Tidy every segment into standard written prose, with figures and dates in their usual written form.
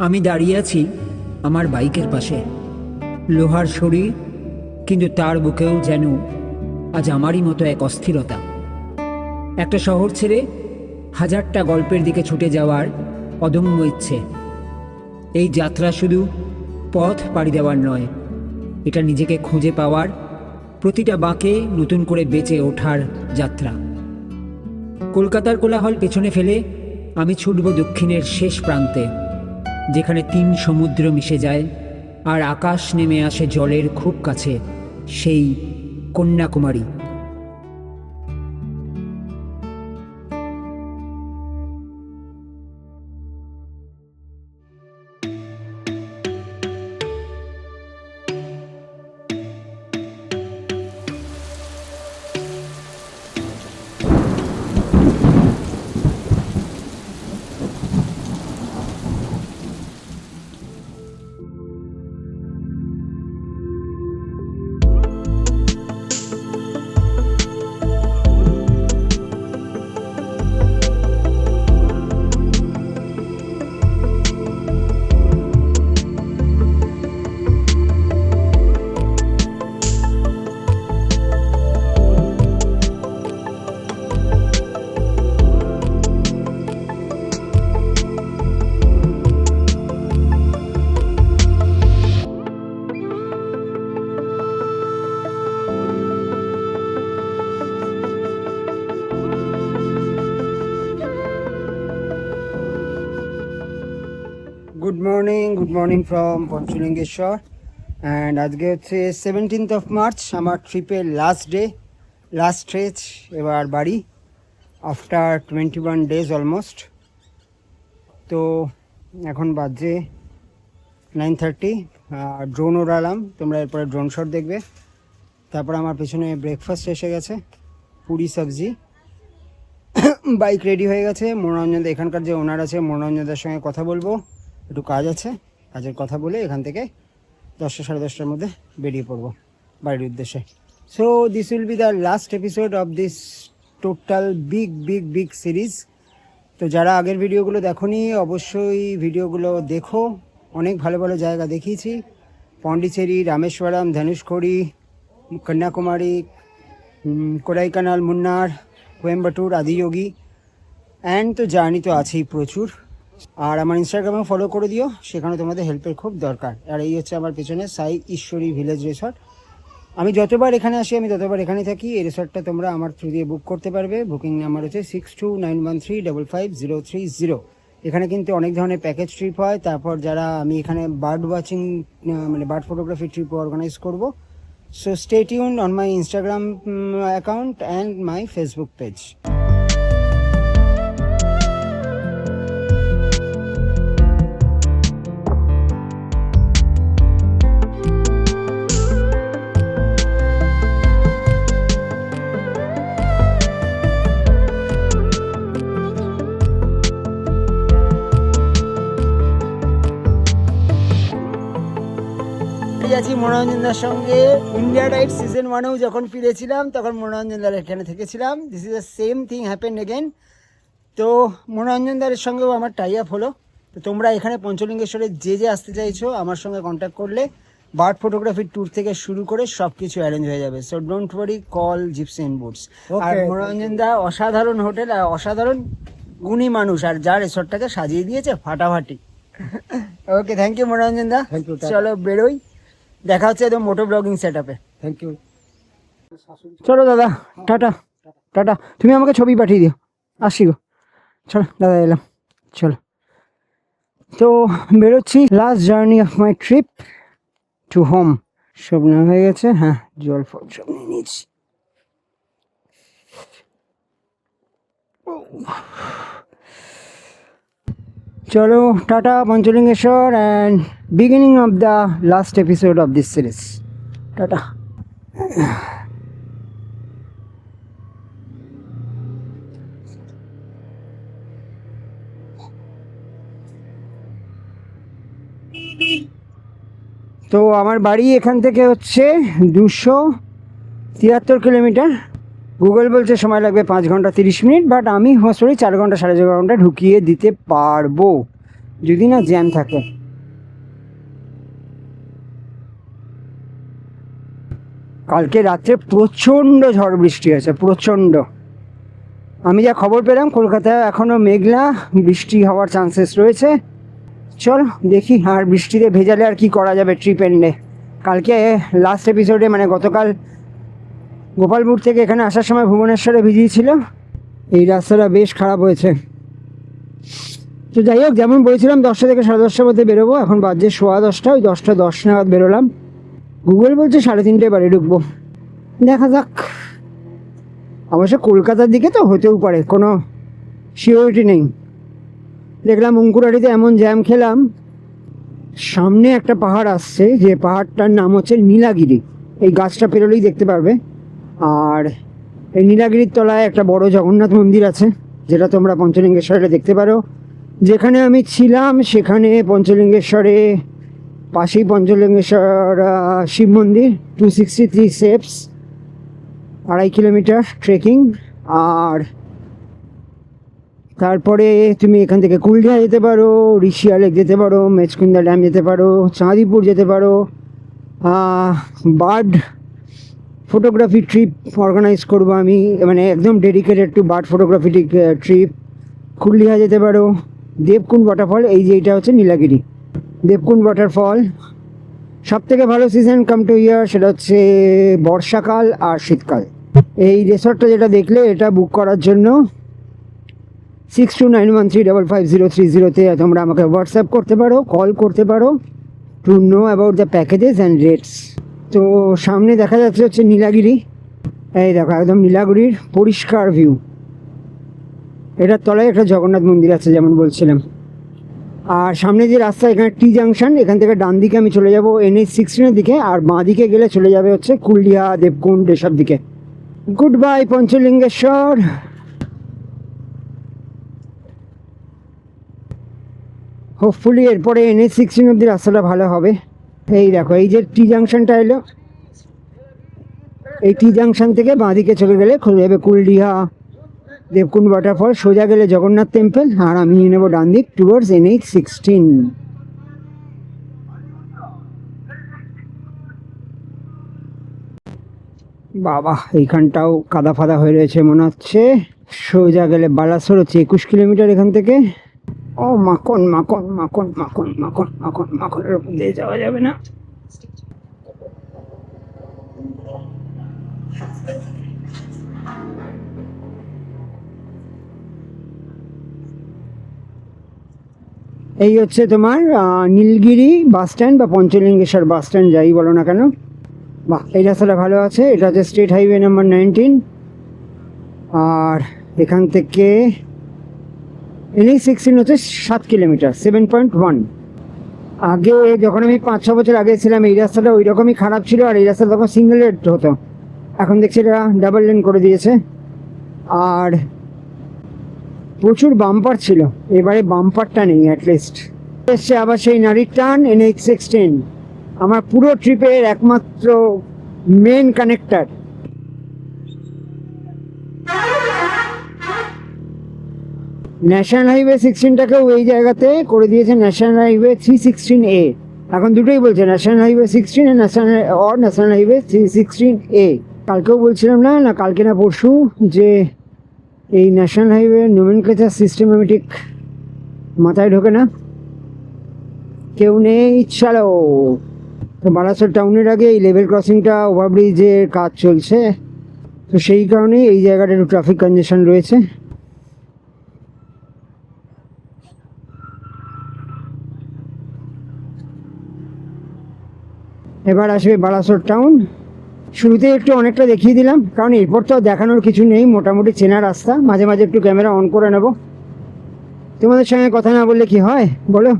আমি দাঁড়িয়ে আছি আমার বাইকের পাশে, লোহার শরীর, কিন্তু তার বুকেও যেন আজ আমারই মতো এক অস্থিরতা। একটা শহর ছেড়ে হাজারটা গল্পের দিকে ছুটে যাওয়ার অদম্য ইচ্ছে। এই যাত্রা শুধু পথ পাড়ি দেওয়ার নয়, এটা নিজেকে খুঁজে পাওয়ার, প্রতিটা বাঁকে নতুন করে বেঁচে ওঠার যাত্রা। কলকাতার কোলাহল পেছনে ফেলে আমি ছুটব দক্ষিণের শেষ প্রান্তে, যেখানে 3 সমুদ্র মিশে যায় আর আকাশ নেমে আসে জলের খুব কাছে, সেই Kanyakumari. Good morning from Panchalingeshwar. And আজকে হচ্ছে 17th of March, আমার ট্রিপের লাস্ট ডে, লাস্ট স্ট্রেচ। এবার বাড়ি আফটার 21 days অলমোস্ট। তো এখন বাজে 9:30, ড্রোন ওড়ালাম, তোমরা এরপরে ড্রোন শট দেখবে। তারপর আমার পেছনে ব্রেকফাস্ট এসে গেছে, পুরি সবজি। বাইক রেডি হয়ে গেছে। মনোরঞ্জন দা, এখানকার যে ওনার আছে, মনোরঞ্জনদার সঙ্গে কথা বলবো, একটু কাজ আছে, কাজের কথা বলে এখান থেকে 10টা সাড়ে 10টার মধ্যে বেরিয়ে পড়বো বাড়ির উদ্দেশ্যে। So this will be the last episode of this total big series. তো যারা আগের ভিডিওগুলো দেখোনি, অবশ্যই ভিডিওগুলো দেখো। অনেক ভালো ভালো জায়গা দেখিয়েছি, পন্ডিচেরি, রামেশ্বরম, ধনুষকোড়ি, কন্যাকুমারী, কোডাইকানাল, মুন্নার, কোয়েম্বাটুর, আদিযোগী, অ্যান্ড তো জার্নি তো আছেই প্রচুর। আর আমার ইনস্টাগ্রামে ফলো করে দিও, সেখানে তোমাদের হেল্পের খুব দরকার। আর এই হচ্ছে আমার পেছনে সাই ঈশ্বরী ভিলেজ রিসর্ট। আমি যতবার এখানে আসি, আমি ততবার এখানেই থাকি। এই রিসর্টটা তোমরা আমার থ্রু দিয়ে বুক করতে পারবে। বুকিং নাম্বার হচ্ছে 6291355030। এখানে কিন্তু অনেক ধরনের প্যাকেজ ট্রিপ হয়। তারপর যারা, আমি এখানে বার্ড ওয়াচিং মানে বার্ড ফটোগ্রাফি ট্রিপ অর্গানাইজ করবো। So stay tuned on my Instagram account and my Facebook page. আছি মনোরঞ্জনদার সঙ্গে। ইন্ডিয়া রাইড সিজন 1-এও যখন ফিরেছিলাম, তখন মনোরঞ্জনদার এখানে থেকেছিলাম। This is the same thing happen again. তো মনোরঞ্জনদারের সঙ্গেও আমার টাই আপ হলো। তো তোমরা এখানে পঞ্চলিঙ্গেশ্বরে যে আসতে চাইছো, আমার সঙ্গে কন্ট্যাক্ট করলে বার্ড ফটোগ্রাফির ট্যুর থেকে শুরু করে সব কিছু অ্যারেঞ্জ হয়ে যাবে। So don't worry, call gypsy and boots. আর মনোরঞ্জনদা অসাধারণ হোটেল আর অসাধারণ গুণী মানুষ, আর যা রিসর্টটাকে সাজিয়ে দিয়েছে ফাটাফাটি। ওকে, থ্যাংক ইউ মনোরঞ্জনদা। চলো বেরোই, দেখা হচ্ছে একদম মোটো ব্লগিং সেট আপে। Thank you. চলো দাদা, টাটা টাটা। তুমি আমাকে ছবি পাঠিয়ে দিও, আসি গো। চলো দাদা, এলাম, চলো। তো বেরোচ্ছি, last journey of my trip to home. সব নেওয়া হয়ে গেছে, হ্যাঁ, জল ফল সব নিয়ে নিয়েছি। চলো tata Panchalingeshwar, and beginning of the last episode of this series. Tata. তো আমার বাড়ি এখান থেকে হচ্ছে 273 কিলোমিটার। গুগল বলছে সময় লাগবে 5 ঘন্টা 30 মিনিট, বাট আমি সরি 4 ঘন্টা 4.5 ঘন্টা ঢুকিয়ে দিতে পারবো। যদি না জ্যাম থাকে। কালকে রাত্রে প্রচণ্ড ঝড় বৃষ্টি হয়েছে, প্রচণ্ড। আমি যা খবর পেলাম কলকাতায় এখনও মেঘলা, বৃষ্টি হওয়ার চান্সেস রয়েছে। চল দেখি, আর বৃষ্টিতে ভেজালে আর কি করা যাবে ট্রিপ এন্ডে। কালকে লাস্ট এপিসোডে মানে গতকাল গোপালপুর থেকে এখানে আসার সময় ভুবনেশ্বরে ভিজিয়েছিল। এই রাস্তাটা বেশ খারাপ হয়েছে। তো যাই হোক, যেমন বলেছিলাম 10টা থেকে 10:30টার মধ্যে বেরোবো। এখন বাজে 10:15, ওই 10:10 নাগাদ বেরোলাম। গুগল বলছে 3:30টায় বাড়ি ঢুকবো, দেখা যাক। অবশ্য কলকাতার দিকে তো হতেও পারে, কোনো সিওরিটি নেই। দেখলাম অঙ্কুরাটিতে এমন জ্যাম খেলাম। সামনে একটা পাহাড় আসছে, যে পাহাড়টার নাম হচ্ছে নীলাগিরি। এই গাছটা পেরোলেই দেখতে পারবে। আর এই নীলাগিরির তলায় একটা বড় জগন্নাথ মন্দির আছে, যেটা তোমরা পঞ্চলিঙ্গেশ্বরে দেখতে পারো। যেখানে আমি ছিলাম সেখানে পঞ্চলিঙ্গেশ্বরে পাশেই পঞ্চলিঙ্গেশ্বর শিব মন্দির, 263 স্টেপস, 2.5 কিলোমিটার ট্রেকিং। আর তারপরে তুমি এখান থেকে কুলডিহা যেতে পারো, ঋষিয়া লেক যেতে পারো, মেচকুন্দা ড্যাম যেতে পারো, চাঁদিপুর যেতে পারো। বার্ড ফটোগ্রাফি ট্রিপ অর্গানাইজ করবো আমি, মানে একদম dedicated to bird photography trip. Kuldiha যেতে পারো। দেবকুণ্ড ওয়াটারফল, এই যে এটা হচ্ছে নীলাগিরি দেবকুণ্ড ওয়াটারফল। সব থেকে ভালো সিজন কাম টু ইয়ার সেটা হচ্ছে বর্ষাকাল আর শীতকাল। এই রিসর্টটা যেটা দেখলে, এটা বুক করার জন্য 6291355030-তে তোমরা আমাকে হোয়াটসঅ্যাপ করতে পারো, কল করতে পারো to know about the packages and rates. তো সামনে দেখা যাচ্ছে হচ্ছে নীলাগিরি। এই দেখো একদম নীলাগিরির পরিষ্কার ভিউ। এটার তলায় একটা জগন্নাথ মন্দির আছে যেমন বলছিলাম। আর সামনে যে রাস্তা, এখানে টি জাংশন, এখান থেকে ডান দিকে আমি চলে যাব NH16-এর দিকে, আর বাঁ দিকে গেলে চলে যাবে হচ্ছে কুলডিহা, দেবকুণ্ড, এসব দিকে। Good bye Panchalingeshwar. হোপফুলি এরপরে NH16 অব্দি রাস্তাটা ভালো হবে। এই দেখো, এই যে টি জাংশনটা এলো, এই টি জাংশন থেকে বাঁ দিকে চলে গেলে খুলে যাবে কুলডিহা, দেবকুণ্ড ওয়াটারফল। সোজা গেলে জগন্নাথ টেম্পল, আর আমি নিয়ে নেবো ডান দিক টুয়ার্ডস NH16। বাবা, এইখানটাও কাদা ফাদা হয়ে রয়েছে মনে হচ্ছে। সোজা গেলে বালাসোর হচ্ছে 21 কিলোমিটার এখান থেকে। ও মাখন মাখন মাখন মাখন মাখন মাখন মাখনের উপর দিয়ে যাওয়া যাবে না। এই হচ্ছে তোমার নীলগিরি বাস স্ট্যান্ড বা পঞ্চলিঙ্গেশ্বর বাস স্ট্যান্ড, যাই বলো না কেন। বাহ, এই রাস্তাটা ভালো আছে। এটা হচ্ছে স্টেট হাইওয়ে নাম্বার 19। আর এখান থেকে NH16 হচ্ছে 7 কিলোমিটার, 7.1। আগে যখন আমি 5-6 বছর আগে ছিলাম, এই রাস্তাটা ওই রকমই খারাপ ছিল, আর এই রাস্তাটা তখন সিঙ্গেল লেন হতো। এখন দেখছি এটা ডাবল লেন করে দিয়েছে। আর প্রচুর বাম্পার ছিল, এবারে বাম্পারটা নেই অ্যাটলিস্ট। এসছে আবার সেই নারীর টান, NH16 আমার পুরো ট্রিপের একমাত্র মেন কানেক্টর। ন্যাশনাল হাইওয়ে 16টাকেও এই জায়গাতে করে দিয়েছে ন্যাশনাল হাইওয়ে 316A। এখন দুটোই বলছে, ন্যাশনাল হাইওয়ে 16 আর ন্যাশনাল হাইওয়ে 316A। কালকেও বলছিলাম না কালকে না পরশু, যে এই ন্যাশনাল হাইওয়ে নোমেনক্লেচার সিস্টেম আমি ঠিক মাথায় ঢোকে না। কেউ নেই, চলো। তো বালাসোর টাউনের আগে এই লেভেল ক্রসিংটা, ওভারব্রিজের কাজ চলছে, তো সেই কারণেই এই জায়গাটা একটু ট্রাফিক কনজেশন রয়েছে। এবার আসবে বালাসোর টাউন। শুরুতে একটু অনেকটা দেখিয়ে দিলাম, কারণ এরপর তো দেখানোর কিছু নেই, মোটামুটি চেনা রাস্তা। মাঝে মাঝে একটু ক্যামেরা অন করে নেব। তোমাদের সঙ্গে কথা না বললে কি হয় বলো?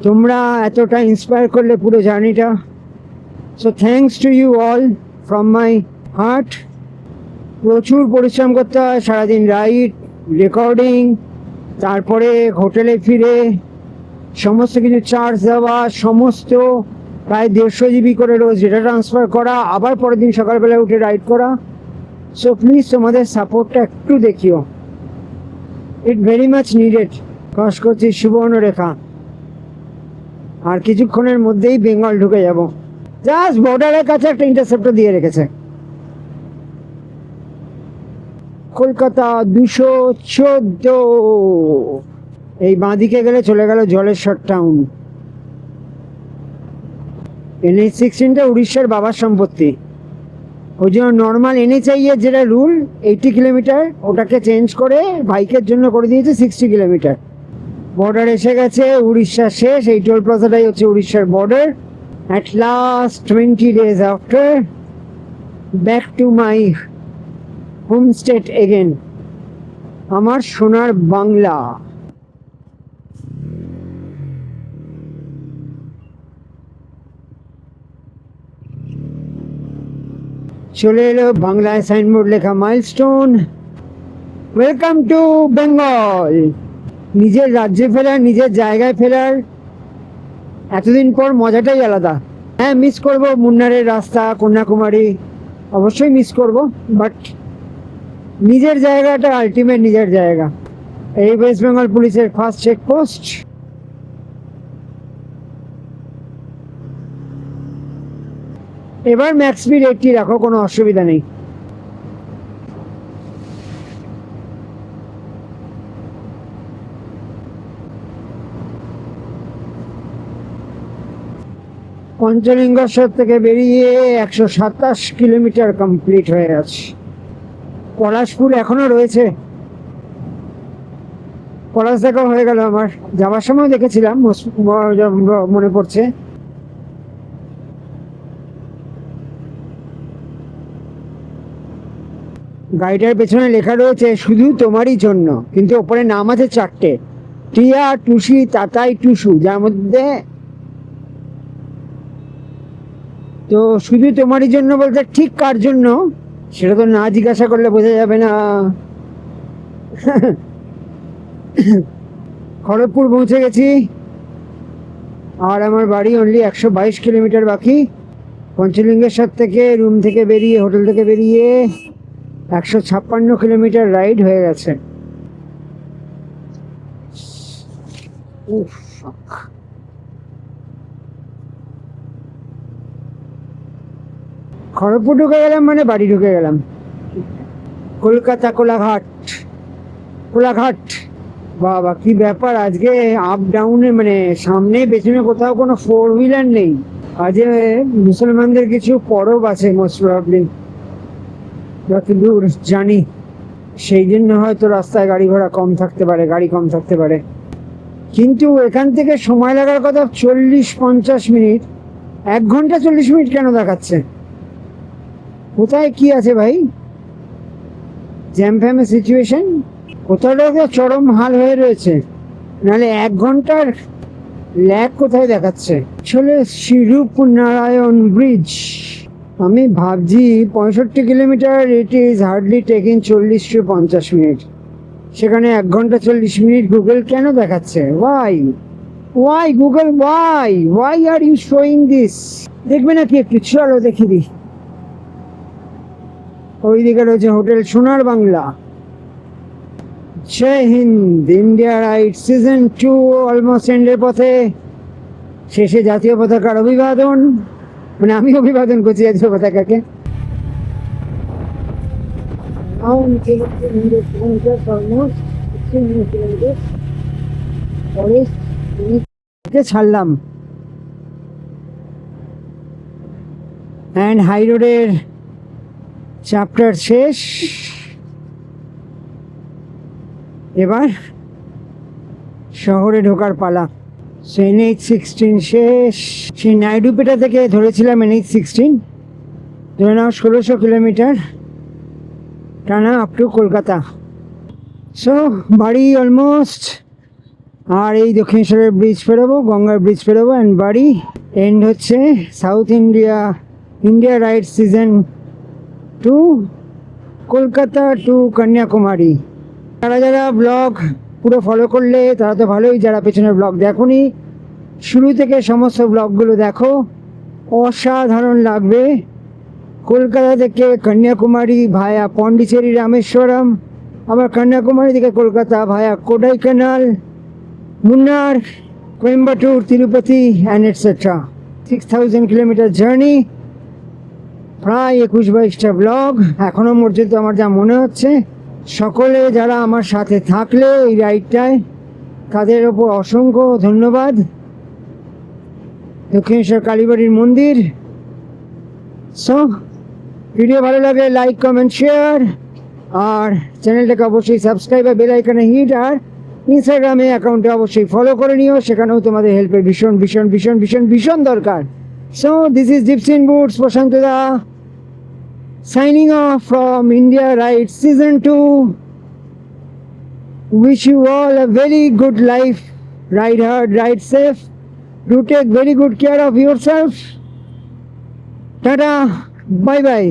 তোমরা এতটা ইন্সপায়ার করলে পুরো জার্নিটা। So thanks to you all from my heart. প্রচুর পরিশ্রম করতে হয়, সারাদিন রাইড, রেকর্ডিং, তারপরে হোটেলে ফিরে সমস্ত কিছু চার্জ দেওয়া, সমস্ত প্রায় 150 GB করে রোজ ডেটা ট্রান্সফার করা, আবার পরের দিন সকালবেলা উঠে রাইড করা। সো প্লিজ তোমাদের সাপোর্টটা একটু দেখিও, it very much needed. Cross করছি সুবর্ণরেখা, আর কিছুক্ষণের মধ্যেই বেঙ্গল ঢুকে যাব। জাস্ট বর্ডারের কাছে একটা ইন্টারসেপ্টর দিয়ে রেখেছে। কলকাতা 214। এই বাঁদিকে গেলে চলে গেল জলেশ্বর টাউন। NH-16টা উড়িষ্যার বাবার সম্পত্তি, ওই জন্য নর্মাল NHI এর যেটা রুল 80 কিলোমিটার, ওটাকে চেঞ্জ করে বাইকের জন্য করে দিয়েছে 60 কিলোমিটার। বর্ডার এসে গেছে, উড়িষ্যা শেষ। এই টোল প্লাজাটাই হচ্ছে উড়িষ্যার border. At last 20 days after, back to my home state again, আমার সোনার বাংলা। চলে এলো বাংলায় সাইনবোর্ড লেখা মাইলস্টোন, ওয়েলকাম টু বেঙ্গল। নিজের রাজ্যে ফেরার, নিজের জায়গায় ফেরার এতদিন পর মজাটাই আলাদা। হ্যাঁ, মিস করব মুন্নারের রাস্তা, কন্যাকুমারী, অবশ্যই মিস করব, বাট নিজের জায়গাটা আলটিমেট নিজের জায়গা। এই ওয়েস্ট বেঙ্গল পুলিশের ফার্স্ট চেকপোস্ট। এবার ম্যাক্স স্পিড 80 রাখো, কোনো অসুবিধা নেই। পঞ্চলিঙ্গেশ্বর থেকে বেরিয়ে 127 কিলোমিটার কমপ্লিট হয়ে গেছে। পলাশপুর এখনো রয়েছে, পলাশ দেখা হয়ে গেল আমার। যাওয়ার সময় দেখেছিলাম, মনে পড়ছে। গাড়িটার পেছনে লেখা রয়েছে শুধু তোমারই জন্য, কিন্তু ওপরে নাম আছে 4টে, টিয়া, টুসি, তাতাই, টুসু, যার মধ্যে তো শুধু তোমারই জন্য বলতে ঠিক কার জন্য সেটা তো না জিজ্ঞাসা করলে বোঝা যাবে না। খড়গপুর পৌঁছে গেছি, আর আমার বাড়ি অনলি 122 কিলোমিটার বাকি। পঞ্চলিঙ্গেশ্বর থেকে, রুম থেকে বেরিয়ে, হোটেল থেকে বেরিয়ে 156 কিলোমিটার রাইড হয়ে গেছে। খড়গপুর ঢুকে গেলাম মানে বাড়ি ঢুকে গেলাম। কলকাতা কোলাঘাট, কোলাঘাট। বাবা কি ব্যাপার আজকে, আপ ডাউনে মানে সামনে পেছনে কোথাও কোনো 4 হুইলার নেই। আজ মুসলমানদের কিছু পরব আছে মোস্ট প্রবাবলি, যতদূর জানি, সেই জন্য হয়তো রাস্তায় গাড়ি ঘোড়া কম থাকতে পারে, গাড়ি কম থাকতে পারে। কিন্তু এখান থেকে সময় লাগার কথা 40-50 মিনিট, 1 ঘন্টা 40 মিনিট কেন দেখাচ্ছে? কোথায় কি আছে ভাই? জ্যাম ফ্যামের সিচুয়েশন কোথাও চরম হাল হয়ে রয়েছে, নাহলে 1 ঘন্টার ল্যাগ কোথায় দেখাচ্ছে? চলে শিরূপনারায়ণ ব্রিজ। আমি ভাবছি 65 kilometre, it is hardly taking 40-50 minute, সেখানে 1 ঘন্টা 40 মিনিট গুগল কেন দেখাচ্ছে? Why Google, why are you showing this? দেখবে নাকি একটু? চলো দেখি দিই। ওইদিকে রয়েছে hotel Sonar Bangla. Jai Hind, India ride season 2 almost এন্ডের পথে। শেষে জাতীয় পতাকার অভিবাদন, মানে আমি অভিবাদন করছি জাতীয় পতাকাকে। ছাড়লাম অ্যান্ড হাই রোডের চ্যাপ্টার শেষ। এবার শহরে ঢোকার পালা। NH-16 শেষ। সেই নাইডুপেটা থেকে ধরেছিলাম NH-16, ধরে নাও 1600 কিলোমিটার টানা আপ টু কলকাতা। সো বাড়ি অলমোস্ট। আর এই দক্ষিণেশ্বরের ব্রিজ পেরোবো, গঙ্গার ব্রিজ পেরোবো, অ্যান্ড বাড়ি। এন্ড হচ্ছে south India ride season 2 Kolkata to Kanyakumari. যারা ব্লগ পুরো ফলো করলে তারা তো ভালোই, যারা পেছনের ব্লগ দেখোনি শুরু থেকে সমস্ত ব্লগগুলো দেখো, অসাধারণ লাগবে। কলকাতা থেকে কন্যাকুমারী ভায়া পন্ডিচেরি রামেশ্বরম, আবার কন্যাকুমারী থেকে Kolkata via Kodaikanal, Munnar, Coimbatore, Tirupati and etcetera. 6000 kilometre journey, প্রায় 21-22টা ব্লগ এখনো পর্যন্ত। আমার যা মনে হচ্ছে, সকলে যারা আমার সাথে থাকলে এই রাইডটায়, তাদের ওপর অসংখ্য ধন্যবাদ। দক্ষিণেশ্বর কালীবাড়ির মন্দির। সো ভিডিও ভালো লাগে লাইক, কমেন্ট, শেয়ার, আর চ্যানেলটাকে অবশ্যই সাবস্ক্রাইব আর বেল আইকনে হিট, আর ইনস্টাগ্রামে অ্যাকাউন্টে অবশ্যই ফলো করে নিও, সেখানেও তোমাদের হেল্পের ভীষণ ভীষণ ভীষণ ভীষণ ভীষণ দরকার। So this is dips in boots Prashant da, signing off from India Ride Season 2. Wish you all a very good life. Ride hard, ride safe. Do take very good care of yourself. Tata, bye bye.